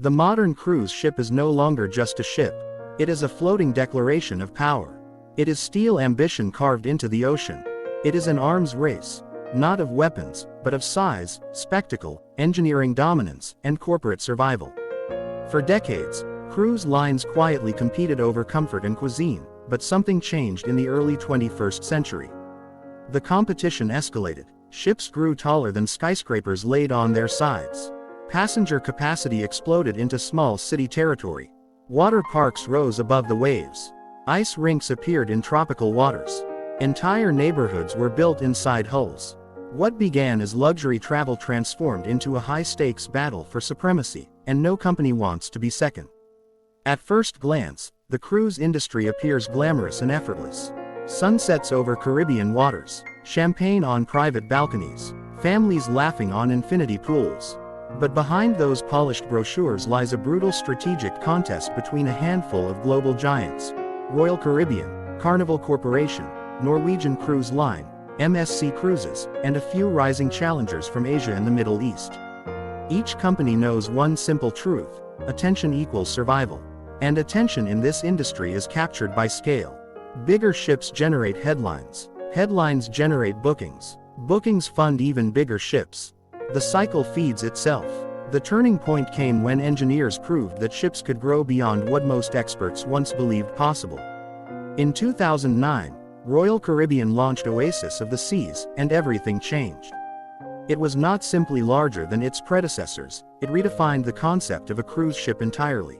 The modern cruise ship is no longer just a ship. It is a floating declaration of power. It is steel ambition carved into the ocean. It is an arms race, not of weapons, but of size, spectacle, engineering dominance, and corporate survival. For decades, cruise lines quietly competed over comfort and cuisine, but something changed in the early 21st century. The competition escalated. Ships grew taller than skyscrapers laid on their sides. Passenger capacity exploded into small city territory. Water parks rose above the waves. Ice rinks appeared in tropical waters. Entire neighborhoods were built inside hulls. What began as luxury travel transformed into a high-stakes battle for supremacy, and no company wants to be second. At first glance, the cruise industry appears glamorous and effortless. Sunsets over Caribbean waters, champagne on private balconies, families laughing on infinity pools. But behind those polished brochures lies a brutal strategic contest between a handful of global giants: Royal Caribbean, Carnival Corporation, Norwegian Cruise Line, MSC Cruises, and a few rising challengers from Asia and the Middle East. Each company knows one simple truth: attention equals survival. And attention in this industry is captured by scale. Bigger ships generate headlines. Headlines generate bookings. Bookings fund even bigger ships. The cycle feeds itself. The turning point came when engineers proved that ships could grow beyond what most experts once believed possible. In 2009, Royal Caribbean launched Oasis of the Seas, and everything changed. It was not simply larger than its predecessors, it redefined the concept of a cruise ship entirely.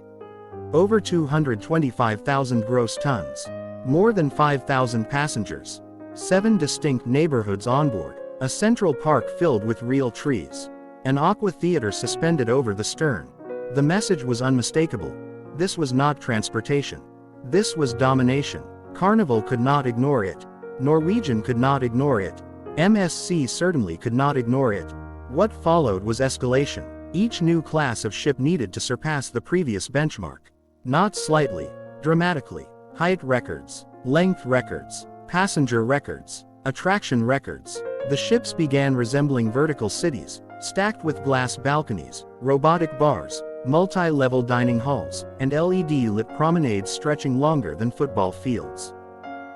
Over 225,000 gross tons. More than 5,000 passengers. 7 distinct neighborhoods on board. A central park filled with real trees. An aqua theater suspended over the stern. The message was unmistakable. This was not transportation. This was domination. Carnival could not ignore it. Norwegian could not ignore it. MSC certainly could not ignore it. What followed was escalation. Each new class of ship needed to surpass the previous benchmark. Not slightly, dramatically. Height records, length records, passenger records, attraction records. The ships began resembling vertical cities, stacked with glass balconies, robotic bars, multi-level dining halls, and LED-lit promenades stretching longer than football fields.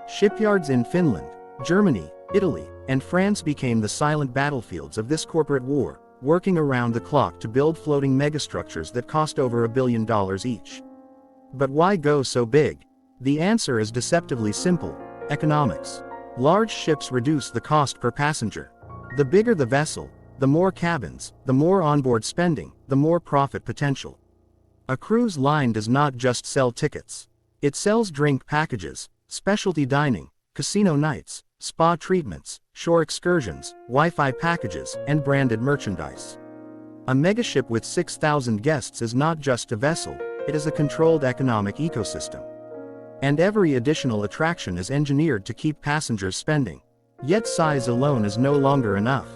Shipyards in Finland, Germany, Italy, and France became the silent battlefields of this corporate war, working around the clock to build floating megastructures that cost over $1 billion each. But why go so big? The answer is deceptively simple: economics. Large ships reduce the cost per passenger. The bigger the vessel, the more cabins, the more onboard spending, the more profit potential. A cruise line does not just sell tickets. It sells drink packages, specialty dining, casino nights, spa treatments, shore excursions, Wi-Fi packages, and branded merchandise. A megaship with 6,000 guests is not just a vessel, it is a controlled economic ecosystem. And every additional attraction is engineered to keep passengers spending. Yet size alone is no longer enough.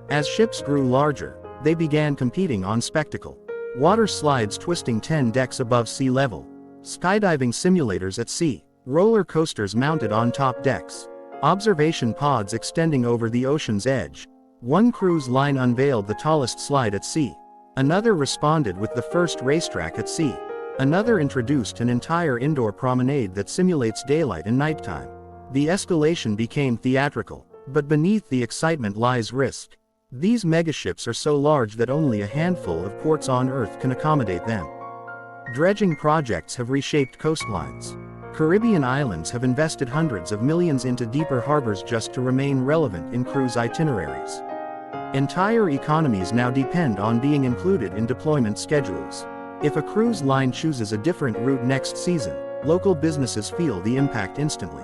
As ships grew larger, they began competing on spectacle. Water slides twisting 10 decks above sea level. Skydiving simulators at sea. Roller coasters mounted on top decks. Observation pods extending over the ocean's edge. One cruise line unveiled the tallest slide at sea. Another responded with the first racetrack at sea. Another introduced an entire indoor promenade that simulates daylight and nighttime. The escalation became theatrical, but beneath the excitement lies risk. These megaships are so large that only a handful of ports on Earth can accommodate them. Dredging projects have reshaped coastlines. Caribbean islands have invested hundreds of millions into deeper harbors just to remain relevant in cruise itineraries. Entire economies now depend on being included in deployment schedules. If a cruise line chooses a different route next season, local businesses feel the impact instantly.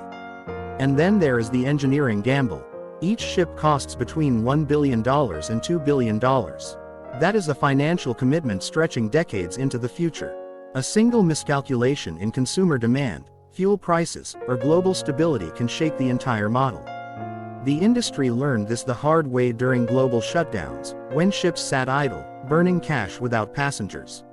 And then there is the engineering gamble. Each ship costs between $1 billion and $2 billion. That is a financial commitment stretching decades into the future. A single miscalculation in consumer demand, fuel prices, or global stability can shake the entire model. The industry learned this the hard way during global shutdowns, when ships sat idle, burning cash without passengers.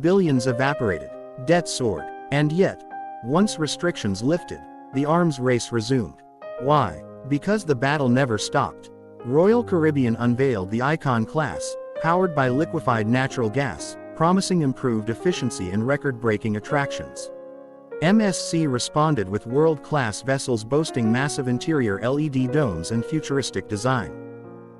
Billions evaporated, debt soared, and yet, once restrictions lifted, the arms race resumed. Why? Because the battle never stopped. Royal Caribbean unveiled the Icon class, powered by liquefied natural gas, promising improved efficiency and record-breaking attractions. MSC responded with world-class vessels boasting massive interior LED domes and futuristic design.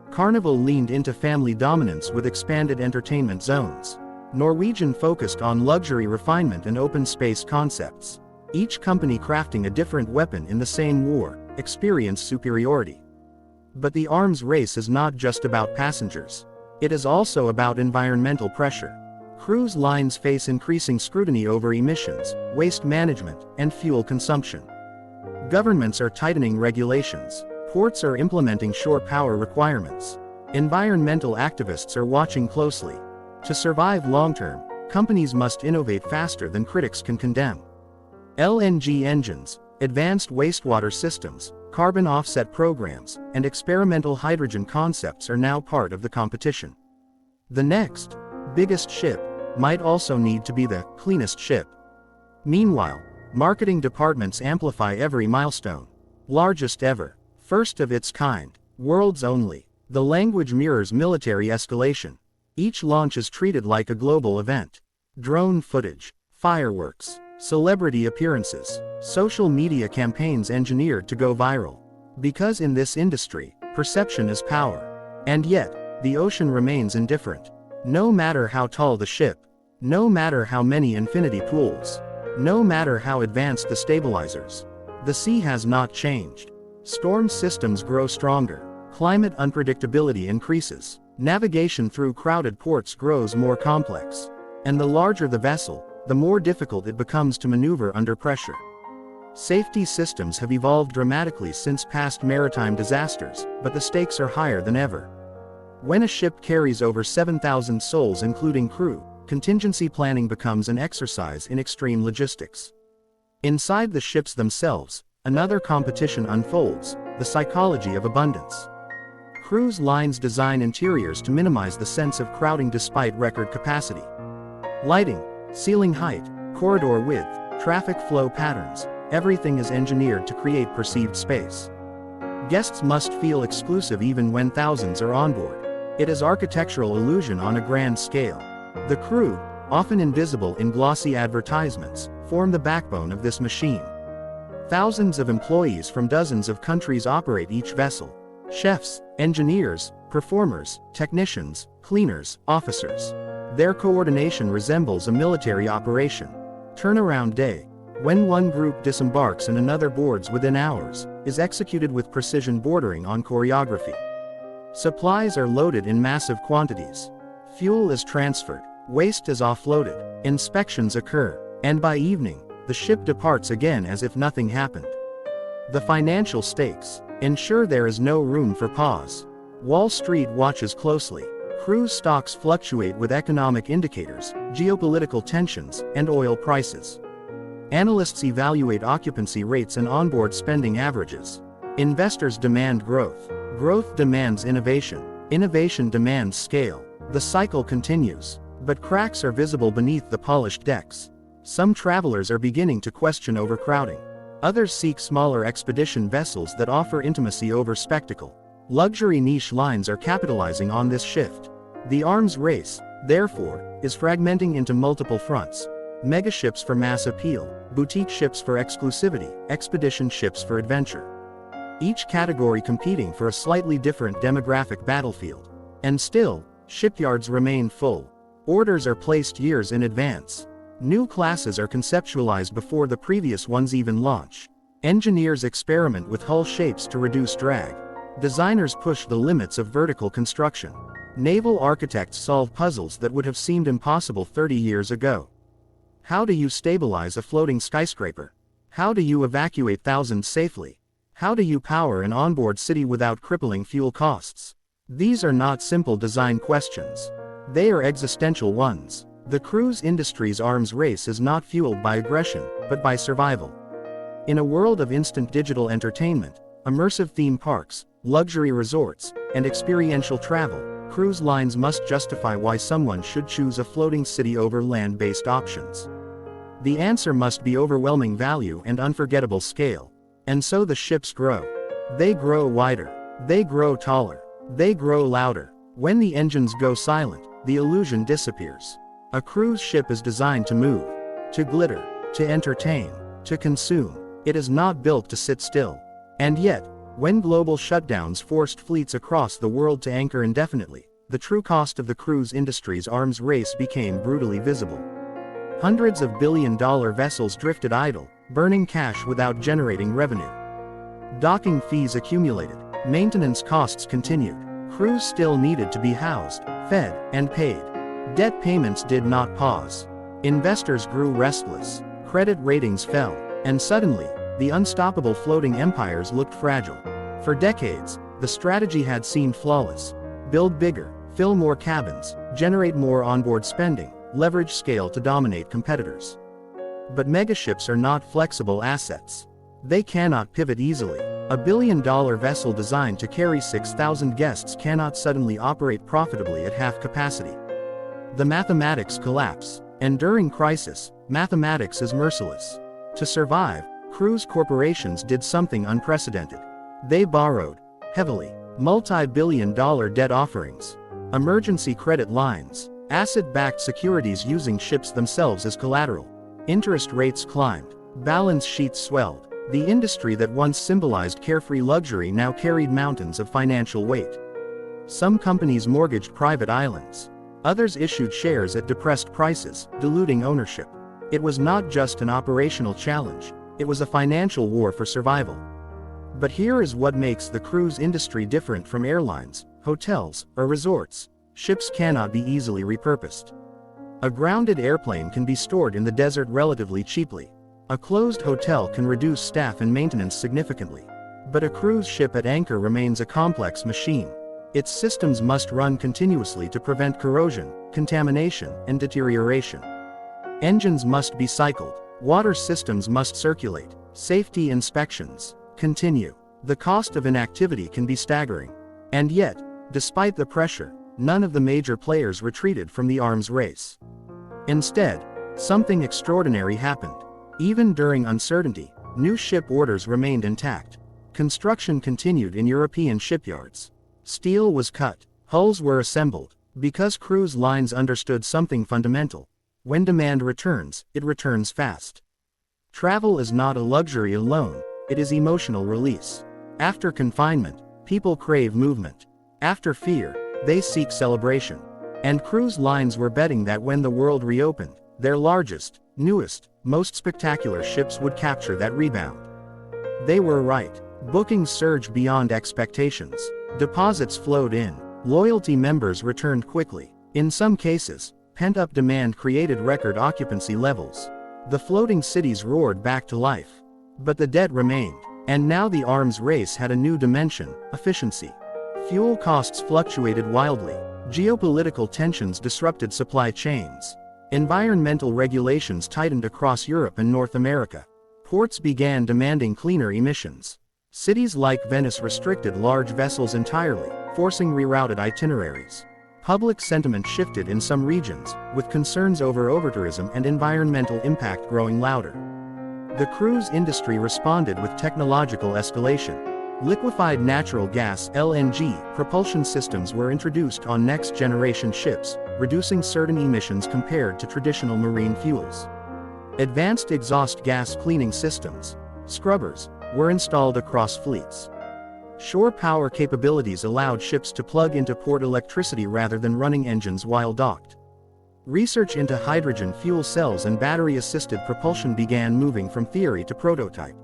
Carnival leaned into family dominance with expanded entertainment zones. Norwegian focused on luxury refinement and open space concepts. Each company crafting a different weapon in the same war, experience superiority. But the arms race is not just about passengers. It is also about environmental pressure. Cruise lines face increasing scrutiny over emissions, waste management, and fuel consumption. Governments are tightening regulations. Ports are implementing shore power requirements. Environmental activists are watching closely. To survive long-term, companies must innovate faster than critics can condemn. LNG engines, advanced wastewater systems, carbon offset programs, and experimental hydrogen concepts are now part of the competition. The next biggest ship might also need to be the cleanest ship. Meanwhile, marketing departments amplify every milestone. Largest ever, first of its kind, world's only. The language mirrors military escalation. Each launch is treated like a global event. Drone footage, fireworks, celebrity appearances, social media campaigns engineered to go viral. Because in this industry, perception is power. And yet, the ocean remains indifferent. No matter how tall the ship, no matter how many infinity pools, no matter how advanced the stabilizers, the sea has not changed. Storm systems grow stronger, climate unpredictability increases, navigation through crowded ports grows more complex. And the larger the vessel, the more difficult it becomes to maneuver under pressure. Safety systems have evolved dramatically since past maritime disasters, but the stakes are higher than ever. When a ship carries over 7,000 souls including crew, contingency planning becomes an exercise in extreme logistics. Inside the ships themselves, another competition unfolds, the psychology of abundance. Cruise lines design interiors to minimize the sense of crowding despite record capacity. Lighting, ceiling height, corridor width, traffic flow patterns, everything is engineered to create perceived space. Guests must feel exclusive even when thousands are on board. It is architectural illusion on a grand scale. The crew, often invisible in glossy advertisements, form the backbone of this machine. Thousands of employees from dozens of countries operate each vessel. Chefs, engineers, performers, technicians, cleaners, officers. Their coordination resembles a military operation. Turnaround day, when one group disembarks and another boards within hours, is executed with precision bordering on choreography. Supplies are loaded in massive quantities. Fuel is transferred, waste is offloaded, inspections occur, and by evening, the ship departs again as if nothing happened. The financial stakes ensure there is no room for pause. Wall Street watches closely. Cruise stocks fluctuate with economic indicators, geopolitical tensions, and oil prices. Analysts evaluate occupancy rates and onboard spending averages. Investors demand growth. Growth demands innovation. Innovation demands scale. The cycle continues. But cracks are visible beneath the polished decks. Some travelers are beginning to question overcrowding. Others seek smaller expedition vessels that offer intimacy over spectacle. Luxury niche lines are capitalizing on this shift. The arms race, therefore, is fragmenting into multiple fronts. MegaShips for mass appeal, boutique ships for exclusivity, expedition ships for adventure. Each category competing for a slightly different demographic battlefield. And still, shipyards remain full. Orders are placed years in advance. New classes are conceptualized before the previous ones even launch. Engineers experiment with hull shapes to reduce drag. Designers push the limits of vertical construction. Naval architects solve puzzles that would have seemed impossible 30 years ago. How do you stabilize a floating skyscraper? How do you evacuate thousands safely? How do you power an onboard city without crippling fuel costs? These are not simple design questions. They are existential ones. The cruise industry's arms race is not fueled by aggression, but by survival. In a world of instant digital entertainment, immersive theme parks, luxury resorts, and experiential travel, cruise lines must justify why someone should choose a floating city over land-based options. The answer must be overwhelming value and unforgettable scale. And so the ships grow. They grow wider. They grow taller. They grow louder. When the engines go silent, the illusion disappears. A cruise ship is designed to move, to glitter, to entertain, to consume. It is not built to sit still. And yet, when global shutdowns forced fleets across the world to anchor indefinitely, the true cost of the cruise industry's arms race became brutally visible. Hundreds of billion-dollar vessels drifted idle, burning cash without generating revenue. Docking fees accumulated, maintenance costs continued, crews still needed to be housed, fed, and paid. Debt payments did not pause. Investors grew restless, credit ratings fell, and suddenly, the unstoppable floating empires looked fragile. For decades, the strategy had seemed flawless. Build bigger, fill more cabins, generate more onboard spending, leverage scale to dominate competitors. But megaships are not flexible assets. They cannot pivot easily. A billion-dollar vessel designed to carry 6,000 guests cannot suddenly operate profitably at half capacity. The mathematics collapse. And during crisis, mathematics is merciless. To survive, cruise corporations did something unprecedented. They borrowed, heavily, multi-billion-dollar debt offerings, emergency credit lines, asset-backed securities using ships themselves as collateral. Interest rates climbed, balance sheets swelled. The industry that once symbolized carefree luxury now carried mountains of financial weight. Some companies mortgaged private islands. Others issued shares at depressed prices, diluting ownership. It was not just an operational challenge, it was a financial war for survival. But here is what makes the cruise industry different from airlines, hotels, or resorts. Ships cannot be easily repurposed. A grounded airplane can be stored in the desert relatively cheaply. A closed hotel can reduce staff and maintenance significantly. But a cruise ship at anchor remains a complex machine. Its systems must run continuously to prevent corrosion, contamination, and deterioration. Engines must be cycled, water systems must circulate, safety inspections continue. The cost of inactivity can be staggering. And yet, despite the pressure, none of the major players retreated from the arms race. Instead, something extraordinary happened. Even during uncertainty, new ship orders remained intact. Construction continued in European shipyards. Steel was cut, hulls were assembled, because cruise lines understood something fundamental. When demand returns, it returns fast. Travel is not a luxury alone, it is emotional release. After confinement, people crave movement. After fear, they seek celebration. And cruise lines were betting that when the world reopened, their largest, newest, most spectacular ships would capture that rebound. They were right. Bookings surged beyond expectations. Deposits flowed in. Loyalty members returned quickly. In some cases, pent-up demand created record occupancy levels. The floating cities roared back to life. But the debt remained. And now the arms race had a new dimension: efficiency. Fuel costs fluctuated wildly. Geopolitical tensions disrupted supply chains. Environmental regulations tightened across Europe and North America. Ports began demanding cleaner emissions. Cities like Venice restricted large vessels entirely, forcing rerouted itineraries. Public sentiment shifted in some regions, with concerns over overtourism and environmental impact growing louder. The cruise industry responded with technological escalation. Liquefied natural gas (LNG) propulsion systems were introduced on next-generation ships, reducing certain emissions compared to traditional marine fuels. Advanced exhaust gas cleaning systems, scrubbers, were installed across fleets. Shore power capabilities allowed ships to plug into port electricity rather than running engines while docked. Research into hydrogen fuel cells and battery-assisted propulsion began moving from theory to prototype.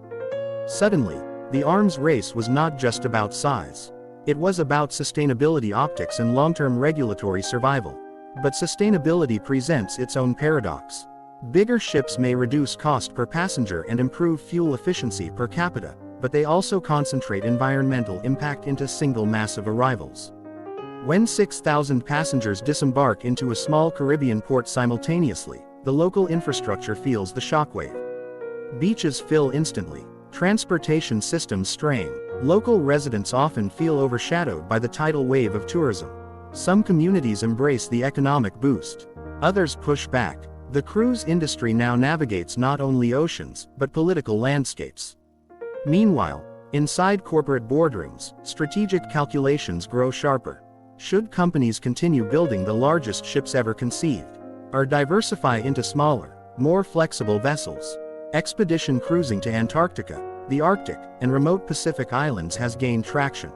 Suddenly, the arms race was not just about size. It was about sustainability optics and long-term regulatory survival. But sustainability presents its own paradox. Bigger ships may reduce cost per passenger and improve fuel efficiency per capita, but they also concentrate environmental impact into single massive arrivals. When 6,000 passengers disembark into a small Caribbean port simultaneously, the local infrastructure feels the shockwave. Beaches fill instantly. Transportation systems strain. Local residents often feel overshadowed by the tidal wave of tourism. Some communities embrace the economic boost. Others push back. The cruise industry now navigates not only oceans, but political landscapes. Meanwhile, inside corporate boardrooms, strategic calculations grow sharper. Should companies continue building the largest ships ever conceived? or diversify into smaller, more flexible vessels. Expedition cruising to Antarctica, the Arctic, and remote Pacific islands has gained traction.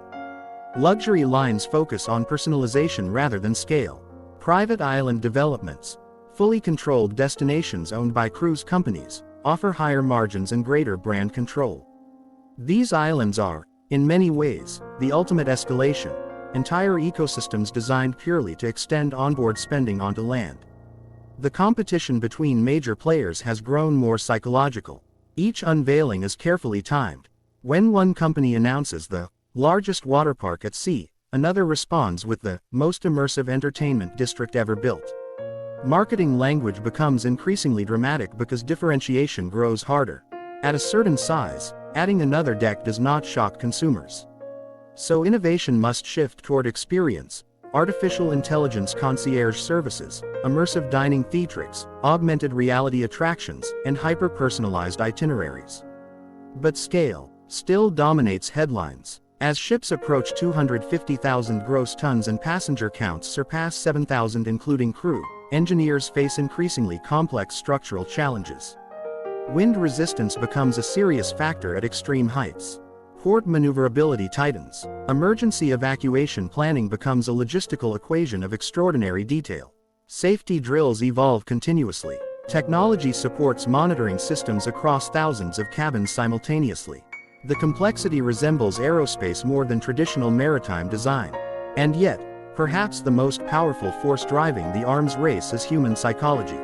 Luxury lines focus on personalization rather than scale. Private island developments, fully controlled destinations owned by cruise companies, offer higher margins and greater brand control. These islands are, in many ways, the ultimate escalation, entire ecosystems designed purely to extend onboard spending onto land. The competition between major players has grown more psychological. Each unveiling is carefully timed. When one company announces the largest water park at sea, another responds with the most immersive entertainment district ever built. Marketing language becomes increasingly dramatic because differentiation grows harder. At a certain size, adding another deck does not shock consumers. So innovation must shift toward experience, artificial intelligence concierge services, immersive dining theatrics, augmented reality attractions, and hyper-personalized itineraries. But scale still dominates headlines. As ships approach 250,000 gross tons and passenger counts surpass 7,000 including crew, engineers face increasingly complex structural challenges. Wind resistance becomes a serious factor at extreme heights. Port maneuverability tightens. Emergency evacuation planning becomes a logistical equation of extraordinary detail. Safety drills evolve continuously. Technology supports monitoring systems across thousands of cabins simultaneously. The complexity resembles aerospace more than traditional maritime design. And yet, perhaps the most powerful force driving the arms race is human psychology.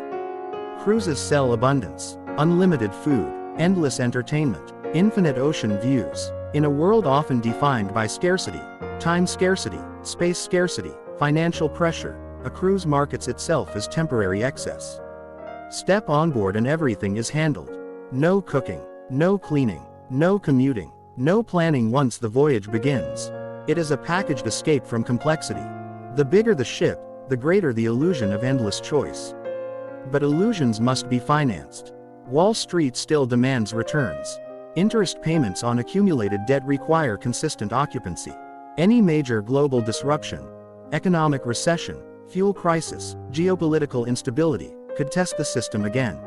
Cruises sell abundance, unlimited food, endless entertainment, infinite ocean views. In a world often defined by scarcity, time scarcity, space scarcity, financial pressure, a cruise markets itself as temporary excess. Step on board and everything is handled. No cooking, no cleaning, no commuting, no planning once the voyage begins. It is a packaged escape from complexity. The bigger the ship, the greater the illusion of endless choice. But illusions must be financed. Wall Street still demands returns. Interest payments on accumulated debt require consistent occupancy. Any major global disruption, economic recession, fuel crisis, geopolitical instability, could test the system again.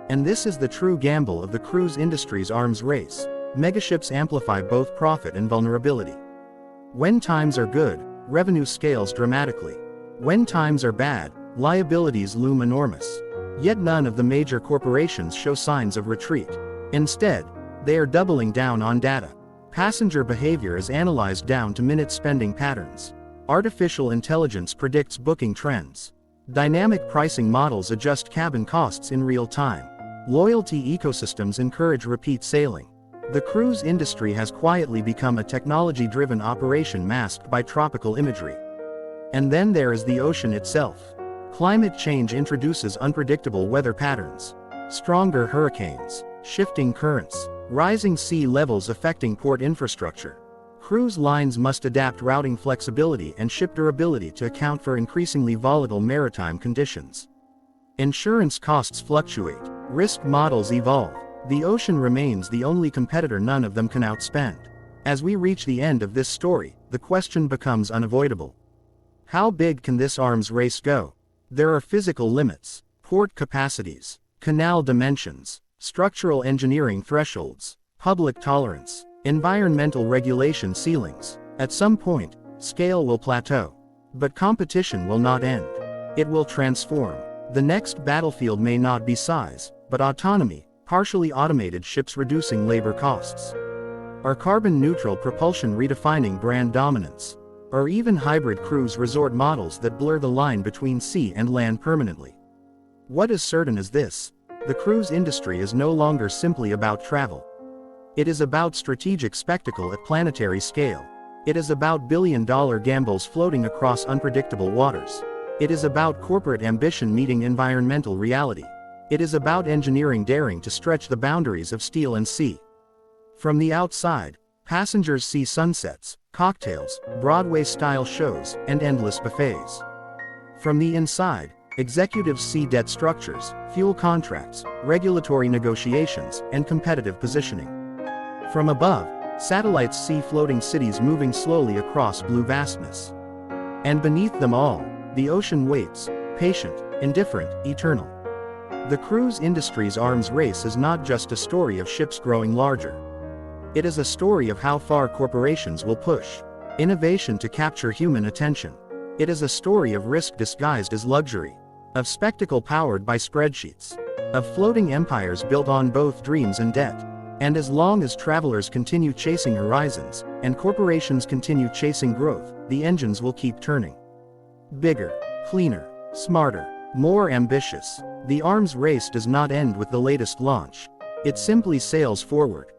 And this is the true gamble of the cruise industry's arms race. Megaships amplify both profit and vulnerability. When times are good, revenue scales dramatically. When times are bad, liabilities loom enormous. Yet none of the major corporations show signs of retreat. Instead, they are doubling down on data. Passenger behavior is analyzed down to minute spending patterns. Artificial intelligence predicts booking trends. Dynamic pricing models adjust cabin costs in real time. Loyalty ecosystems encourage repeat sailing. The cruise industry has quietly become a technology-driven operation masked by tropical imagery. And then there is the ocean itself. Climate change introduces unpredictable weather patterns. Stronger hurricanes, shifting currents, rising sea levels affecting port infrastructure. Cruise lines must adapt routing flexibility and ship durability to account for increasingly volatile maritime conditions. Insurance costs fluctuate, risk models evolve. The ocean remains the only competitor none of them can outspend. As we reach the end of this story, the question becomes unavoidable. How big can this arms race go? There are physical limits, port capacities, canal dimensions, structural engineering thresholds, public tolerance, environmental regulation ceilings. At some point, scale will plateau. But competition will not end. It will transform. The next battlefield may not be size, but autonomy, partially automated ships reducing labor costs. Or carbon-neutral propulsion redefining brand dominance. Or even hybrid cruise resort models that blur the line between sea and land permanently. What is certain is this: the cruise industry is no longer simply about travel. It is about strategic spectacle at planetary scale. It is about billion-dollar gambles floating across unpredictable waters. It is about corporate ambition meeting environmental reality. It is about engineering daring to stretch the boundaries of steel and sea. From the outside, passengers see sunsets, cocktails, Broadway-style shows, and endless buffets. From the inside, executives see debt structures, fuel contracts, regulatory negotiations, and competitive positioning. From above, satellites see floating cities moving slowly across blue vastness. And beneath them all, the ocean waits, patient, indifferent, eternal. The cruise industry's arms race is not just a story of ships growing larger. It is a story of how far corporations will push innovation to capture human attention. It is a story of risk disguised as luxury, of spectacle powered by spreadsheets, of floating empires built on both dreams and debt. And as long as travelers continue chasing horizons, and corporations continue chasing growth, the engines will keep turning. Bigger, cleaner, smarter, more ambitious. The arms race does not end with the latest launch. It simply sails forward.